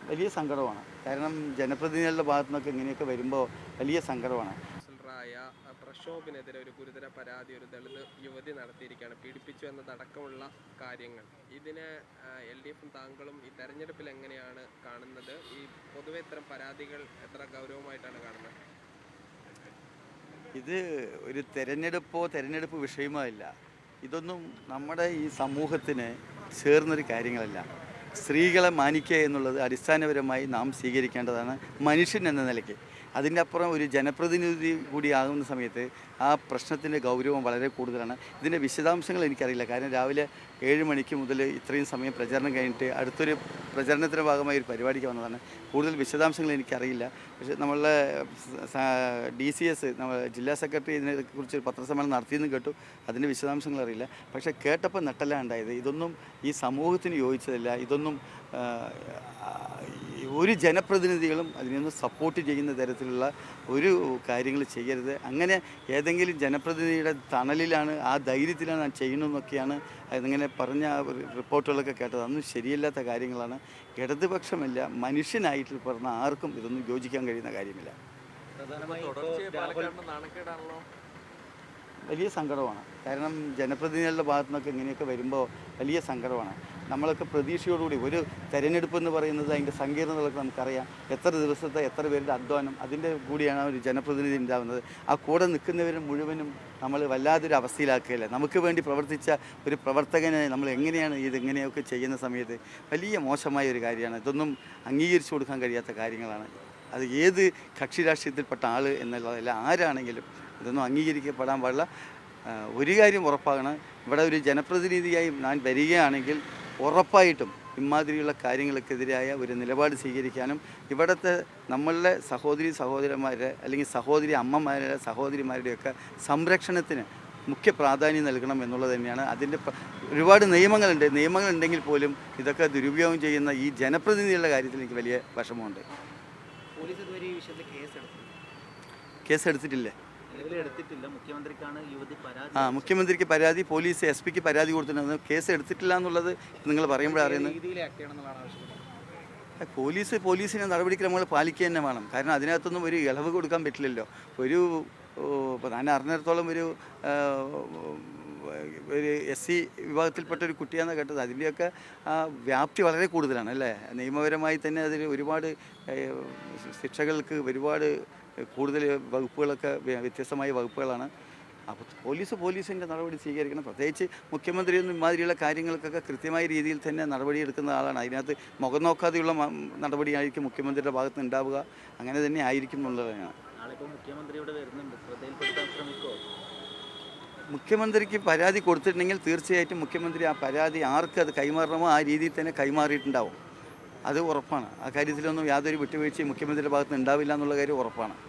വലിയ സങ്കടമാണ്. കാരണം ജനപ്രതിനിധികളുടെ ഭാഗത്തു നിന്നൊക്കെ ഇങ്ങനെയൊക്കെ വരുമ്പോൾ വലിയ സങ്കടമാണ്. ായ പ്രക്ഷോഭിനെതിരെ ഒരു ഗുരുതര പരാതി ഒരു ദളിത് യുവതി നടത്തിയിരിക്കുകയാണ്. പീഡിപ്പിച്ചു എന്നതടക്കമുള്ള കാര്യങ്ങൾ. ഇതിനെ എൽ ഡി എഫും താങ്കളും ഈ തെരഞ്ഞെടുപ്പിൽ എങ്ങനെയാണ് കാണുന്നത്? ഈ പൊതുവെ ഇത്തരം പരാതികൾ എത്ര ഗൗരവമായിട്ടാണ് കാണുന്നത്? ഇത് ഒരു തെരഞ്ഞെടുപ്പ് വിഷയമോ അല്ല. ഇതൊന്നും നമ്മുടെ ഈ സമൂഹത്തിന് ചേർന്നൊരു കാര്യങ്ങളല്ല. സ്ത്രീകളെ മാനിക്കുക എന്നുള്ളത് അടിസ്ഥാനപരമായി നാം സ്വീകരിക്കേണ്ടതാണ് മനുഷ്യൻ എന്ന നിലയ്ക്ക്. അതിൻ്റെ അപ്പുറം ഒരു ജനപ്രതിനിധി കൂടിയാകുന്ന സമയത്ത് ആ പ്രശ്നത്തിൻ്റെ ഗൗരവം വളരെ കൂടുതലാണ്. ഇതിൻ്റെ വിശദാംശങ്ങൾ എനിക്കറിയില്ല. കാരണം രാവിലെ 7 മണിക്ക് മുതൽ ഇത്രയും സമയം പ്രചരണം കഴിഞ്ഞിട്ട് അടുത്തൊരു പ്രചരണത്തിൻ്റെ ഭാഗമായി ഒരു പരിപാടിക്ക് വന്നതാണ്. കൂടുതൽ വിശദാംശങ്ങൾ എനിക്കറിയില്ല. പക്ഷേ നമ്മളുടെ DCS ജില്ലാ സെക്രട്ടറി ഇതിനെക്കുറിച്ച് പത്രസമ്മേളനം നടത്തിയെന്ന് കേട്ടു. അതിൻ്റെ വിശദാംശങ്ങൾ അറിയില്ല. പക്ഷേ കേട്ടപ്പോൾ നെട്ടലാണ് ഉണ്ടായത്. ഇതൊന്നും ഈ സമൂഹത്തിന് യോജിച്ചതല്ല. ഇതൊന്നും ഒരു ജനപ്രതിനിധികളും അതിനൊന്നും സപ്പോർട്ട് ചെയ്യുന്ന തരത്തിലുള്ള ഒരു കാര്യങ്ങൾ ചെയ്യരുത്. അങ്ങനെ ഏതെങ്കിലും ജനപ്രതിനിധിയുടെ തണലിലാണ്, ആ ധൈര്യത്തിലാണ് ഞാൻ ചെയ്യുന്നതെന്നൊക്കെയാണ് അതിങ്ങനെ പറഞ്ഞ റിപ്പോർട്ടുകളൊക്കെ കേട്ടത്. അതൊന്നും ശരിയല്ലാത്ത കാര്യങ്ങളാണ്. ഇടതുപക്ഷമല്ല, മനുഷ്യനായിട്ട് പറഞ്ഞ ആർക്കും ഇതൊന്നും യോജിക്കാൻ കഴിയുന്ന കാര്യമില്ല. വലിയ സങ്കടമാണ്. കാരണം ജനപ്രതിനിധികളുടെ ഭാഗത്തു നിന്നൊക്കെ ഇങ്ങനെയൊക്കെ വരുമ്പോൾ വലിയ സങ്കടമാണ്. നമ്മളൊക്കെ പ്രതീക്ഷയോടുകൂടി ഒരു തെരഞ്ഞെടുപ്പ് എന്ന് പറയുന്നത് അതിൻ്റെ സങ്കീർണതകളൊക്കെ നമുക്കറിയാം. എത്ര ദിവസത്തെ എത്ര പേരുടെ അധ്വാനം അതിൻ്റെ കൂടിയാണ് ഒരു ജനപ്രതിനിധി ഉണ്ടാകുന്നത്. ആ കൂടെ നിൽക്കുന്നവരും മുഴുവനും നമ്മൾ വല്ലാതൊരു അവസ്ഥയിലാക്കുകയല്ല. നമുക്ക് വേണ്ടി പ്രവർത്തിച്ച ഒരു പ്രവർത്തകനെ നമ്മൾ എങ്ങനെയാണ് ഇതിങ്ങനെയൊക്കെ ചെയ്യുന്ന സമയത്ത് വലിയ മോശമായ ഒരു കാര്യമാണ്. ഇതൊന്നും അംഗീകരിച്ചു കൊടുക്കാൻ കഴിയാത്ത കാര്യങ്ങളാണ്. അത് ഏത് കക്ഷി രാഷ്ട്രീയത്തിൽപ്പെട്ട ആൾ എന്നുള്ളതല്ല, ആരാണെങ്കിലും ഇതൊന്നും അംഗീകരിക്കപ്പെടാൻ പാടില്ല. ഒരു കാര്യം ഉറപ്പാകണം, ഇവിടെ ഒരു ജനപ്രതിനിധിയായി ഞാൻ വരികയാണെങ്കിൽ ഉറപ്പായിട്ടും ഇമാതിരിയുള്ള കാര്യങ്ങൾക്കെതിരായ ഒരു നിലപാട് സ്വീകരിക്കാനും ഇവിടുത്തെ നമ്മളുടെ സഹോദരന്മാരുടെ അല്ലെങ്കിൽ സഹോദരി അമ്മമാരുടെ സഹോദരിമാരുടെയൊക്കെ സംരക്ഷണത്തിന് മുഖ്യ പ്രാധാന്യം നൽകണം എന്നുള്ളത് തന്നെയാണ്. അതിൻ്റെ ഒരുപാട് നിയമങ്ങളുണ്ടെങ്കിൽ പോലും ഇതൊക്കെ ദുരുപയോഗം ചെയ്യുന്ന ഈ ജനപ്രതിനിധികളുടെ കാര്യത്തിൽ എനിക്ക് വലിയ വിഷമമുണ്ട്. പോലീസ് ഇതുവരെ ഈ വിഷയത്തിൽ കേസെടുത്തിട്ടില്ലേ? മുഖ്യമന്ത്രിക്ക് പരാതി, പോലീസ് SP-ക്ക് പരാതി കൊടുത്തിട്ടുണ്ട്. കേസ് എടുത്തിട്ടില്ല എന്നുള്ളത് നിങ്ങൾ പറയുമ്പോഴേ അറിയുന്നത്. പോലീസിനെ നടപടിക്രമങ്ങൾ പാലിക്കുക തന്നെ വേണം. കാരണം അതിനകത്തൊന്നും ഒരു ഇളവ് കൊടുക്കാൻ പറ്റില്ലല്ലോ. ഇപ്പോൾ ഞാൻ അറിഞ്ഞിടത്തോളം ഒരു SC വിഭാഗത്തിൽപ്പെട്ട ഒരു കുട്ടിയാണെന്ന് കേട്ടത്. അതിൻ്റെയൊക്കെ വ്യാപ്തി വളരെ കൂടുതലാണ് അല്ലേ? നിയമപരമായി തന്നെ അതിൽ ഒരുപാട് ശിക്ഷകൾക്ക് ഒരുപാട് കൂടുതൽ വകുപ്പുകളൊക്കെ വ്യത്യസ്തമായ വകുപ്പുകളാണ്. അപ്പോൾ പോലീസിൻ്റെ നടപടി സ്വീകരിക്കണം. പ്രത്യേകിച്ച് മുഖ്യമന്ത്രിയൊന്നും ഇമാതിരിയുള്ള കാര്യങ്ങൾക്കൊക്കെ കൃത്യമായ രീതിയിൽ തന്നെ നടപടിയെടുക്കുന്ന ആളാണ്. അതിനകത്ത് മുഖം നോക്കാതെയുള്ള നടപടിയായിരിക്കും മുഖ്യമന്ത്രിയുടെ ഭാഗത്ത് ഉണ്ടാവുക. അങ്ങനെ തന്നെ ആയിരിക്കും എന്നുള്ളതാണ്. മുഖ്യമന്ത്രിക്ക് പരാതി കൊടുത്തിട്ടുണ്ടെങ്കിൽ തീർച്ചയായിട്ടും മുഖ്യമന്ത്രി ആ പരാതി ആർക്ക് അത് കൈമാറണമോ ആ രീതിയിൽ തന്നെ കൈമാറിയിട്ടുണ്ടാവും. അത് ഉറപ്പാണ്. ആ കാര്യത്തിലൊന്നും യാതൊരു വിട്ടുവീഴ്ചയും മുഖ്യമന്ത്രിയുടെ ഭാഗത്ത് ഉണ്ടാവില്ല എന്നുള്ള കാര്യം ഉറപ്പാണ്.